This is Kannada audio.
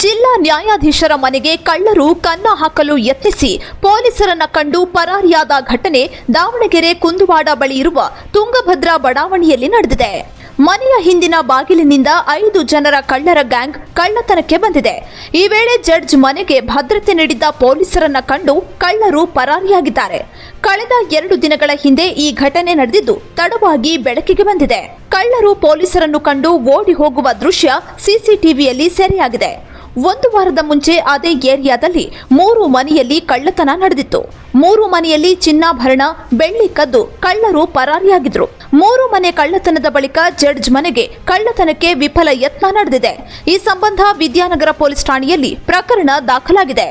ಜಿಲ್ಲಾ ನ್ಯಾಯಾಧೀಶರ ಮನೆಗೆ ಕಳ್ಳರು ಕನ್ನ ಹಾಕಲು ಯತ್ನಿಸಿ ಪೊಲೀಸರನ್ನ ಕಂಡು ಪರಾರಿಯಾದ ಘಟನೆ ದಾವಣಗೆರೆ ಕುಂದುವಾಡ ಬಳಿ ಇರುವ ತುಂಗಭದ್ರಾ ಬಡಾವಣೆಯಲ್ಲಿ ನಡೆದಿದೆ. ಮನೆಯ ಹಿಂದಿನ ಬಾಗಿಲಿನಿಂದ 5 ಜನರ ಕಳ್ಳರ ಗ್ಯಾಂಗ್ ಕಳ್ಳತನಕ್ಕೆ ಬಂದಿದೆ. ಈ ವೇಳೆ ಜಡ್ಜ್ ಮನೆಗೆ ಭದ್ರತೆ ನೀಡಿದ್ದ ಪೊಲೀಸರನ್ನ ಕಂಡು ಕಳ್ಳರು ಪರಾರಿಯಾಗಿದ್ದಾರೆ. ಕಳೆದ 2 ದಿನಗಳ ಹಿಂದೆ ಈ ಘಟನೆ ನಡೆದಿದ್ದು ತಡವಾಗಿ ಬೆಳಕಿಗೆ ಬಂದಿದೆ. ಕಳ್ಳರು ಪೊಲೀಸರನ್ನು ಕಂಡು ಓಡಿ ಹೋಗುವ ದೃಶ್ಯ ಸಿಸಿಟಿವಿಯಲ್ಲಿ ಸೆರೆಯಾಗಿದೆ. 1 ವಾರದ ಮುಂಚೆ ಅದೇ ಏರಿಯಾದಲ್ಲಿ 3 ಮನೆಯಲ್ಲಿ ಕಳ್ಳತನ ನಡೆದಿತ್ತು. 3 ಮನೆಯಲ್ಲಿ ಚಿನ್ನಾಭರಣ, ಬೆಳ್ಳಿ ಕದ್ದು ಕಳ್ಳರು ಪರಾರಿಯಾಗಿದ್ರು. 3 ಮನೆ ಕಳ್ಳತನದ ಬಳಿಕ ಜಡ್ಜ್ ಮನೆಗೆ ಕಳ್ಳತನಕ್ಕೆ ವಿಫಲ ಯತ್ನ ನಡೆದಿದೆ. ಈ ಸಂಬಂಧ ವಿದ್ಯಾನಗರ ಪೊಲೀಸ್ ಠಾಣೆಯಲ್ಲಿ ಪ್ರಕರಣ ದಾಖಲಾಗಿದೆ.